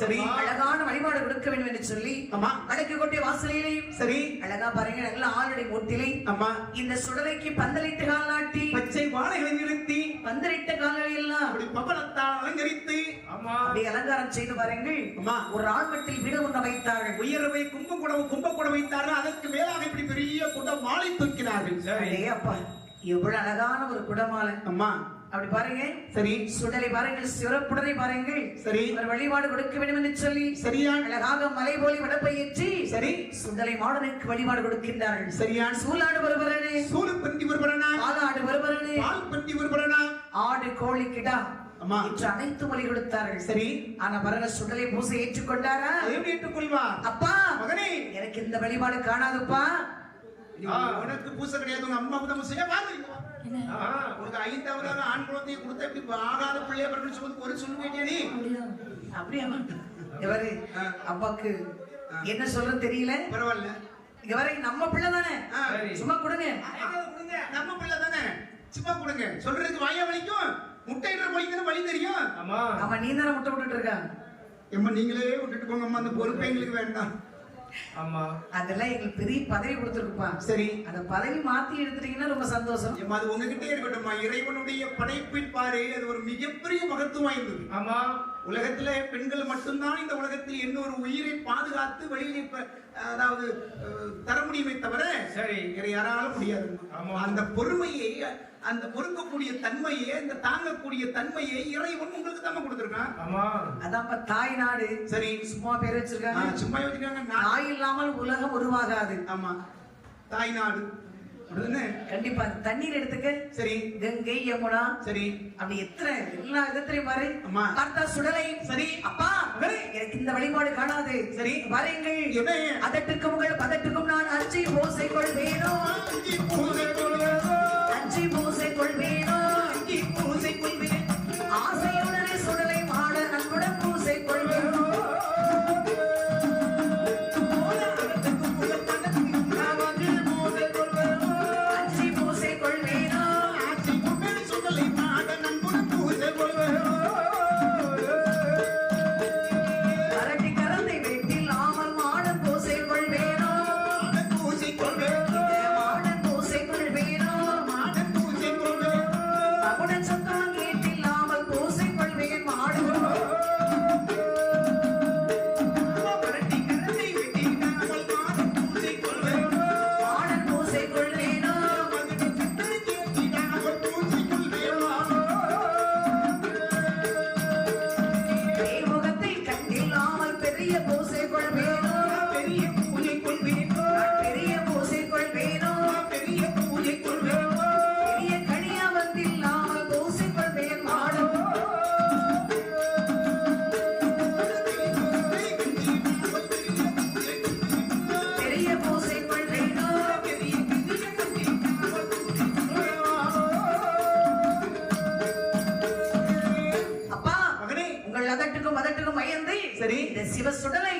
சரி. அழகான வழிபாடு கொடுக்க வேண்டும் என்று சொல்லி ஆமா. வடக்கு கோட்டை வாசலிலே சரி. அழகா பாருங்க நல்ல ஆளுடைய மூர்த்திலே ஆமா. இந்த சுடலைக்கு பந்தலிட்டு கால் நாட்டி பச்சை வாழைகளை நிறுத்தி பந்தலிட்ட கால்களை எல்லாம் அப்படி பவளத்தால் அலங்கரித்து ஆமா. அப்படி அலங்காரம் செய்து பாருங்கள். ஆமா. ஒரு ஆழ்மட்டில் வீடு ஒன்று வைத்தார்கள். உயரவை கும்பகுட வைத்தார்கள். அதற்கு மேலாக இப்படி பெரிய குட மாலை தூக்கினார்கள். சரி. அடே அப்பா எவ்வளவு அழகான ஒரு குடமாலை. அம்மா. அப்படி பாருங்க. சரி. சுடலை பாருங்கள், சிறப்புடனை பாருங்கள். சரி. ஒரு வழிபாடு கொடுக்க வேண்டும் என்று சொல்லி சரியான் அழகாக மலை போலி வடப்பை ஏற்றி சரி சுடலை மாடனுக்கு வழிபாடு கொடுக்கின்றார்கள். சரியான் சூலாடு வருபவனே, சூழு பந்தி வருபரனா, பாலாடு வருபவனே, பால் பந்தி வருபரனா, ஆடு கோழி கிடா அம்மா என்று அனைத்து வழி கொடுத்தார்கள். சரி. ஆனா பாருங்க சுடலை பூசை ஏற்றுக்கொண்டாரா? எப்படி ஏற்றுக்கொள்வார்? அப்பா மகனே எனக்கு இந்த வழிபாடு காணாதுப்பா. உனக்கு பூசை கிடையாது. உங்க அம்மா தான் செய்ய வாங்க. உனக்கு 5வது ஆண் குழந்தையை கொடுத்த இப்படி ஆகாத பிள்ளைய வரணும்னு சொல்லி ஒரு சொல்லுவேன் நீ. அப்படியா? இவரு அப்பாக்கு என்ன சொல்றது தெரியல. பரவாயில்ல. இவரை நம்ம பிள்ளை தானே, சும்மா கொடுங்க. நம்ம பிள்ளை தானே, சும்மா கொடுங்க. சொல்றதுக்கு வாயா வலிக்கும், முட்டையிடுற வலிக்கு வழி தெரியும். ஆமா. ஆமா, நீ தானே முட்டை விட்டுட்டு இருக்க. எம்மா நீங்களே விட்டுட்டு போங்க அம்மா, அந்த பொறுப்பு எங்களுக்கு வேண்டாம். ஆமா. அதெல்லாம் எங்களுக்கு பெரிய பதவி கொடுத்துருக்குப்பா. சரி. அந்த பதவி மாத்தி எடுத்துட்டீங்கன்னா ரொம்ப சந்தோஷம். எம்மா அது உங்ககிட்டே இருக்கட்டும்மா. இறைவனுடைய படைப்பில் பாரு, அது ஒரு மிகப்பெரிய மகத்துவம் வாய்ந்தது. ஆமா. உலகத்துல பெண்கள் மட்டும்தான் இந்த உலகத்தில் என்ன ஒரு உயிரை பாதுகாத்து வெளியில் அதாவது தர முடியுமே தவிர சரி வேற யாராலும் முடியாது. அந்த பொறுமையை, அந்த பொறுக்கக்கூடிய தன்மையை, அந்த தாங்கக்கூடிய தன்மையை இறைவன் உங்களுக்கு தான் கொடுத்திருக்கான். ஆமா. அதான் தாய் நாடு. சரி. சும்மா பேர் வச்சிருக்காங்க. சும்மா வச்சிருக்காங்க. தாய் இல்லாமல் உலகம் உருவாகாது. ஆமா, தாய் நாடு. கண்டிப்பா தண்ணீர் எடுத்துக்க. சரி. கங்கை யமுனா. சரி. அப்படி எத்தனை எல்லா விதத்திலையும் பாரு. அம்மா. பார்த்தா சுடலை. சரி. அப்பா எனக்கு இந்த வழிபாடு காணாது. சரி. பாருங்கள், அதட்டுக்கும் உங்கள் பதட்டுக்கும் நான் அஞ்சி பூசை கொள்வேனோ, அஞ்சி பூசை கொள்வேனோ, ஆசையுடனே சுடலை மாட அன்புடன் பூசை கொள்வேனோ. சிவ சுடலை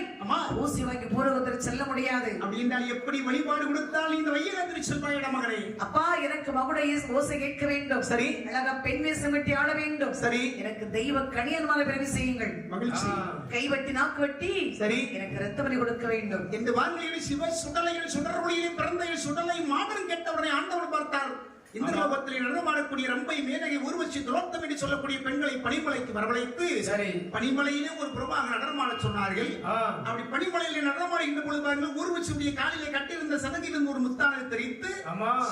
ஊசி வாங்கி பூரகத்தில் செல்ல முடியாது. அப்படின்னால் எப்படி வழிபாடு கொடுத்தால் இந்த வையகத்தில் செல்வாயிட மகனே? அப்பா எனக்கு மகுடைய ஓசை கேட்க வேண்டும். சரி. அழகா பெண் வேஷம் வெட்டி ஆட வேண்டும். சரி. எனக்கு தெய்வ கணியன்மான பிறகு செய்யுங்கள். மகிழ்ச்சி. கைவட்டி நாக்கு வெட்டி. சரி. எனக்கு ரத்த பலி கொடுக்க வேண்டும். இந்த வான்வெளியில் சிவ சுடலையில் சுடர் ஒளியில் பிறந்த சுடலை மாடன் கேட்டவுடனே ஆண்டவர் பார்த்தார். இந்த லோகத்தில் நடனமாடக்கூடிய ரம்பை மேனகை உருவச்சி துரோத்தம் என்று சொல்லக்கூடிய பெண்களை பனிமலைக்கு வரவழைத்து பனிமலையிலே ஒரு புறமாக நடனமாட சொன்னார்கள். அப்படி பனிமலையில நடனமாடுகின்ற பொழுது உருவச்சியுடைய காலிலே கட்டியிருந்த சதங்கிலிருந்து ஒரு முத்தானை தெரிவித்து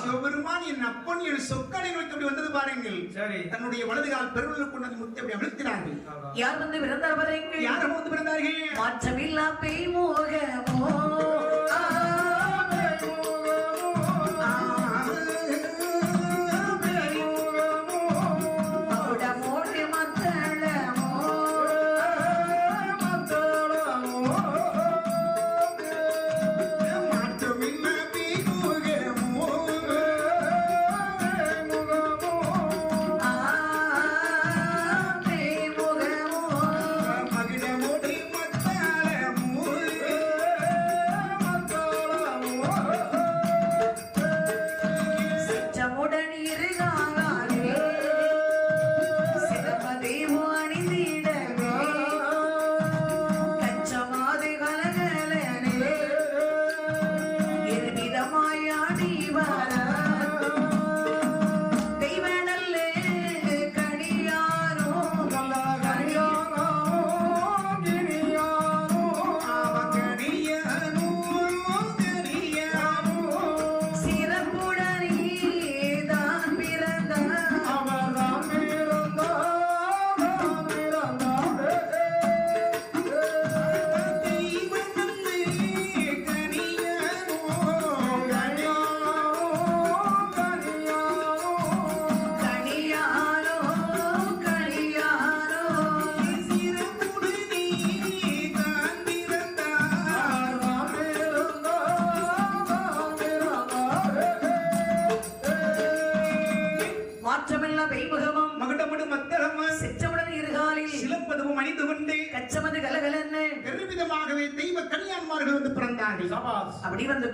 சிவபெருமான் என் அப்பன் என் சொக்கனை நோக்கி அப்படி வந்தது பாருங்கள். தன்னுடைய வலது கால் பெருவில் கொண்டு அந்த முத்தை அப்படி அழுத்தினார்கள். யார் வந்து பிறந்தார்கள்? யார் வந்து பிறந்தார்கள்? மாற்றமில்லா பேய் மோகமோ கன்னியமார்கள் வந்து பிறந்தார்கள். சபாஸ். அப்படி வந்து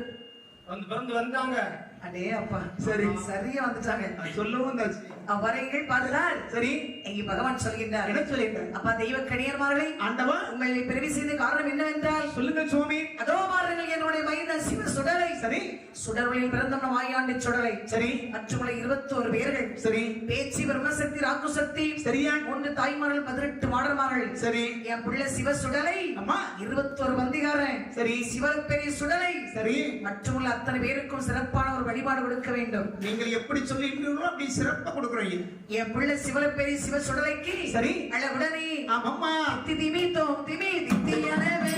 வந்தாங்க. அடே அப்பா சரி. சரியா வந்துட்டாங்க. சொல்லவும் தாச்சு. அவரைகள் பார்த்தால் சரி. இங்கே பகவான் சொல்கின்றார். என்ன சொல்லிட்டார்? அப்பா தெய்வ கணியர்மார்களே, ஆண்டவா உங்களை பிறவி செய்த காரணம் என்னவென்றால் சொல்லுங்க சுவாமி. அதோ பாருங்கள் என்னுடைய மைந்த சிவ சுடலை. சரி. சுடர்களில் பிறந்தவன வாயாண்டு சுடலை. சரி. மற்றுமுள்ள 21 பேர்கள். சரி. பேச்சு பிரம்மசக்தி ராக்குசக்தி. சரியா? 3 தாய்மார்கள் 18 மாடர்மார்கள். சரி. என் பிள்ளை சிவ சுடலை. அம்மா 21 வந்திகாரன். சரி. சிவபெரிய சுடலை. சரி. மற்றுமுள்ள அத்தனை பேருக்கும் சிறப்பான ஒரு வழிபாடு கொடுக்க வேண்டும். நீங்கள் எப்படி சொல்லிட்டீங்களோ அப்படி சிறப்பா கொடுக்குறீங்க. என் பிள்ளை சிவபெரிய சிவ சுடலைக்கு சரி. அழகுடனே ஆமாம்மா. திதிமி தோம் திமி தித்தியனவே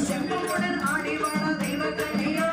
செம்புடன் ஆடி வாழ தெய்வ கண்ணியோ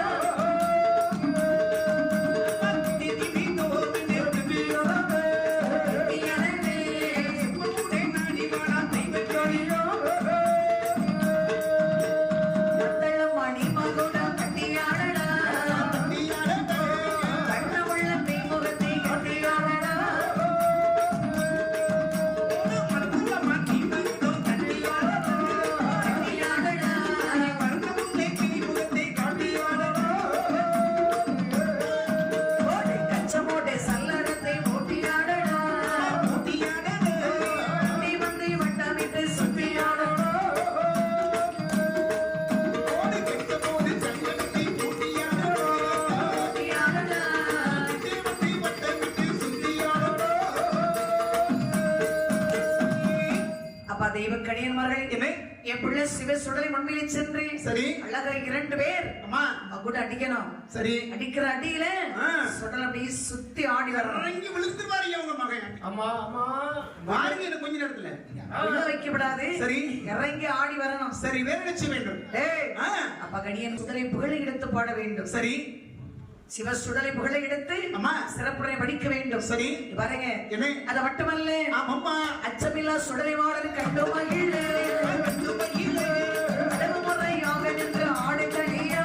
தெய்வ கணியன்மார்கள் என் பிள்ளை சிவ சுடலை முன்மையில் சென்று சரி. அழகா 2 பேர் அம்மா கூட அடிக்கணும். சரி. அடிக்கிற அடியில சுடல் அப்படியே சுத்தி ஆடி வரணும். இறங்கி விழுந்து பாருங்க உங்க மகன். அம்மா அம்மா பாருங்க எனக்கு கொஞ்ச நேரத்துல உள்ள வைக்க விடாது. சரி. இறங்கி ஆடி வரணும். சரி. வேற நிச்சய வேண்டும். அப்ப கணியன் சுடலை புகழை எடுத்து பாட வேண்டும். சரி. சிவ சுடலை புகழை எடுத்து அம்மா சிறப்புரை படிக்க வேண்டும். சரி. பாருங்க என்ன அது மட்டுமல்ல ஆமாம்மா அச்சமில்லா சுடலை மாடல் கண்டு மகிழ முறையாக நின்று ஆடு கணியா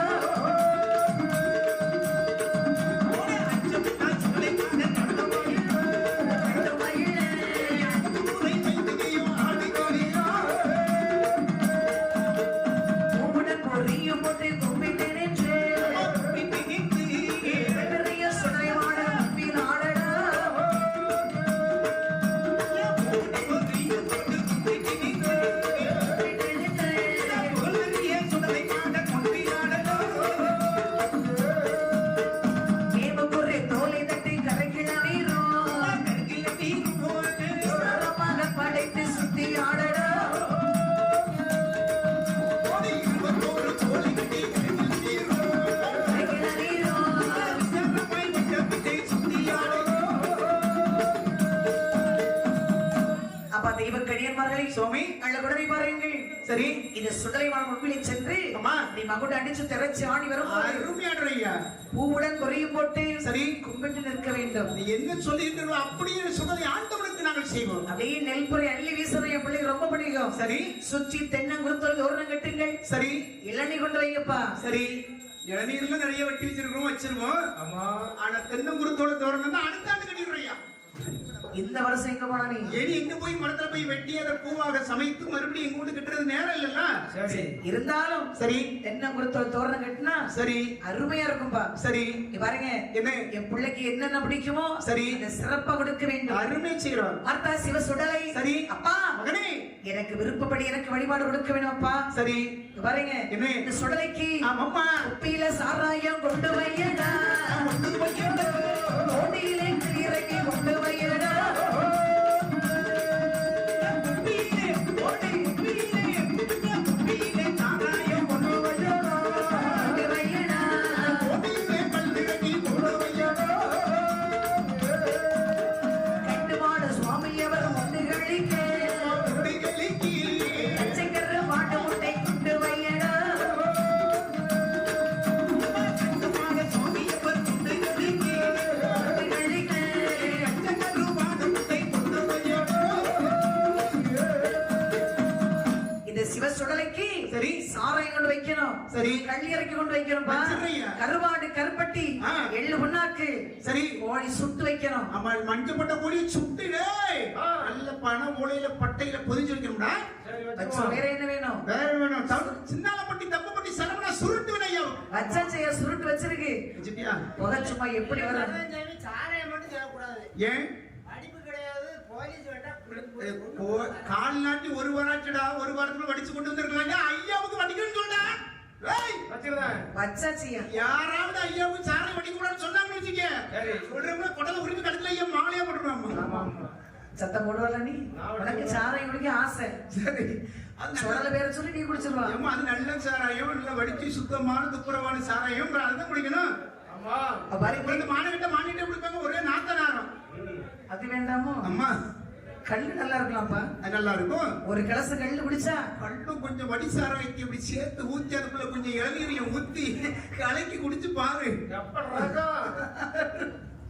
சுவாமி அழகுடனை பாருங்கள். சரி. இது சுடலை மாடம் உண்மையில் சென்று அம்மா நீ மகுட அடிச்சு திரைச்சு ஆடி வரும் அருமையாடுறீங்க. பூவுடன் பொறியும் போட்டு சரி கும்பிட்டு நிற்க வேண்டும். நீ என்ன சொல்லியிருக்கீங்களோ அப்படியே சுடலை ஆண்டவனுக்கு நாங்கள் செய்வோம். அப்படியே நெல்புரை அள்ளி வீசுற என் பிள்ளைக்கு ரொம்ப பிடிக்கும். சரி. சுற்றி தென்னங்குருத்தோடு தோரணம் கட்டுங்கள். சரி. இளநீ கொண்டு வைங்கப்பா. சரி. இளநீர்ல நிறைய வெட்டி வச்சிருக்கோம். ஆமா. ஆனா தென்னங்குருத்தோட தோரணம் தான் அடுத்த ஆண்டு கட்டிடுறியா? இந்த வருஷம் எங்க போனா நீ ஏனி எங்க போய் மரத்துல போய் வெட்டி அதை பூவாக சமைத்து மறுபடியும் எங்க வீட்டு கட்டுறது நேரம் இல்லல்ல. சரி. இருந்தாலும் சரி. தென்னங்குருத்தோட தோரணம் கட்டினா சரி அருமையா இருக்கும்பா. சரி. பாருங்க என்ன என் பிள்ளைக்கு என்னென்ன பிடிக்குமோ சரி அதை சிறப்பா கொடுக்க வேண்டும். அருமை செய்கிறோம். பார்த்தா சிவ சுடலை. சரி. அப்பா மகனே எனக்கு விருப்பப்படி எனக்கு வழிபாடு கொடுக்க வேணும் அப்பா. சரி. பாருங்க என்ன இந்த சுடலைக்கு ஆமாம்மா உப்பியில சாராயம் கொண்டு வையடா ஓடியிலே இறங்கி கொண்டு வையடா சரி. சாராயம் கொண்டு வைக்கணும். சரி. கள்ளி இறக்கி கொண்டு வைக்கணும். கருவாடு கருப்பட்டி எள்ளு புண்ணாக்கு சரி கோழி சுட்டு வைக்கணும். ஆமா மஞ்சப்பட்ட கோழி சுட்டு நல்ல பண ஓலையில பட்டையில பொதிஞ்சு வைக்கணும்டா. வேற என்ன வேணும்? வேற வேணும் வச்சாச்சையா சுருட்டு வச்சிருக்கு வச்சிட்டியா? புகை சும்மா எப்படி வரும் சாராயம் மட்டும் சொல்லக்கூடாது. ஏன் அடிப்பு கிடையாது, போலீஸ் வேண்டாம். கால் நாட்டி ஒரு வாராச்சுடா, ஒரு வாரத்துக்குள்ள வடிச்சு கொண்டு வந்திருக்காங்க. ஐயாவுக்கு வடிக்கணும்னு சொல்றா. ஏய், வச்சிருந்தேன். வச்சாச்சியா யாராவது ஐயாவுக்கு சாரை வடிக்க கூடாதுன்னு சொன்னாங்கன்னு வச்சுக்க, சரி. சொல்றவங்க குடல உரிமை கடத்துல ஐயா மாலையா போட்டுருவாங்க. ஆமா, ஆமா. சத்தம் போடுவல நீ உனக்கு சாரை குடிக்க ஆசை சரி, அது சுடல பேரை சொல்லி நீ குடிச்சிருவா ஏம்மா, அது நல்ல சாராயம், நல்ல வடிச்சு சுத்தமான துப்புரவான சாராயம், அதுதான் குடிக்கணும். ஆமா. இப்ப இந்த மானிட்ட குடிப்பாங்க, ஒரே நாத்த நாரம். அது வேண்டாமோ அம்மா, கல்லு நல்லா இருக்கலாம்ப்பா அது நல்லா இருக்கும். ஒரு கிளாஸ் கல்லு குடிச்சா கல்லும் கொஞ்சம் வடி சாராயத்தை இப்படி சேர்த்து ஊத்தி அதுக்குள்ள கொஞ்சம் இளநீரையும் ஊத்தி கலக்கி குடிச்சு பாரு. எப்படிராக்கா?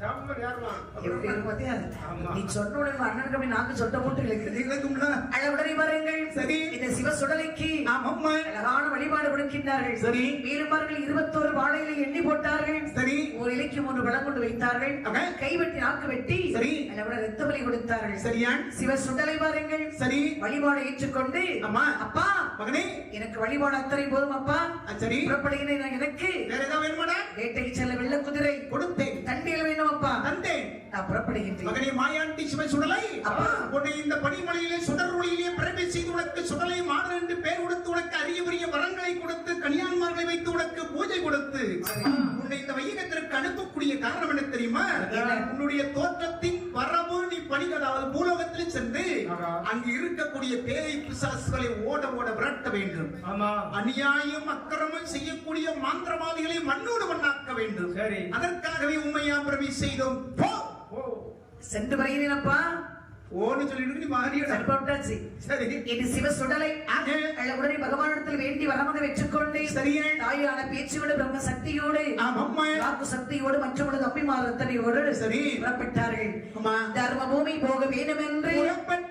ஜம்மு நேரமா. எப்படி இருக்கு பாத்தியா ஆமா. நீ சொன்ன உடனே அண்ணனுக்கு அப்படி நாக்கு சொட்ட போட்டு இழுக்குது இருக்கும்ல. அளவுடனே பாருங்கள் சரி. இந்த சிவ சுடலைக்கு ஆமாம்மா. அழகான வழிபாடு கொடுக்கின்றார்கள் சரி. வீரமார்கள் 21 வாழையில எண்ணி போட்டார்கள் சரி. ஒரு இலைக்கு 3 பழம் கொண்டு வைத்தார்கள் Okay. கைவெட்டி நாக்கு வெட்டி சரி. அளவுட ரத்த பலி கொடுத்தார்கள் சரியா? சிவ சுடலை பாருங்கள் சரி. வழிபாடு ஏற்றுக்கொண்டு அம்மா. அப்பா மகனே. எனக்கு வழிபாடு அத்தனை போதும் அப்பா சரி. புறப்படுகிறேன் நான் எனக்கு வேற ஏதாவது வேணுமாடா? வேட்டைக்கு செல்ல வெள்ள குதிரை கொடுத்தேன். தண்டியல் வேணும் அப்பா தந்தேன். நான் புறப்படுகின்றேன் மகனே மாயாண்டி சிவ சுடலை, அப்பா. உன்னை இந்த பனிமலையிலே சுடர் ஒளியிலே பிறப்பை செய்து உனக்கு சுடலை மாதர் என்று பெயர் கொடுத்து உனக்கு அரிய பெரிய வரங்களை கொடுத்து கன்னியான்மார்களை வைத்து உனக்கு பூஜை கொடுத்து உன்னை இந்த வையகத்திற்கு அனுப்பக்கூடிய காரணம் என்ன தெரியுமா? என்ன? உன்னுடைய தோற்றத்தின் வரவு நீ அதாவது பூலோகத்தில் சென்று ஆமா. அங்கு இருக்கக்கூடிய பேரை பிசாசுகளை ஓட ஓட விரட்ட வேண்டும். ஆமா. அநியாயம் அக்கிரமம் செய்யக்கூடிய மாந்திரவாதிகளை மண்ணோடு மண்ணாக்க வேண்டும். சரி. அதற்காகவே உண்மையா பிரவி செய்தோம். போ. ஓ. சென்று வருகிறேன் அப்பா ஓன்னு சொல்லிட்டு நீ மாறியடா. போட்டாச்சு சரி. இது சிவ சுடலை ஆக. உடனே பகவானிடத்தில் வேண்டி வரமதை வெற்றுக்கொண்டு சரியே. தாயான பேச்சோடு பிரம்ம சக்தியோடு ஆமாம்மா. வாக்கு சக்தியோடு மற்றவர்களது அப்பிமார் ரத்தனையோடு சரி. புறப்பட்டார்கள் ஆமா. தர்ம பூமி போக வேண்டும் என்று புறப்பட்ட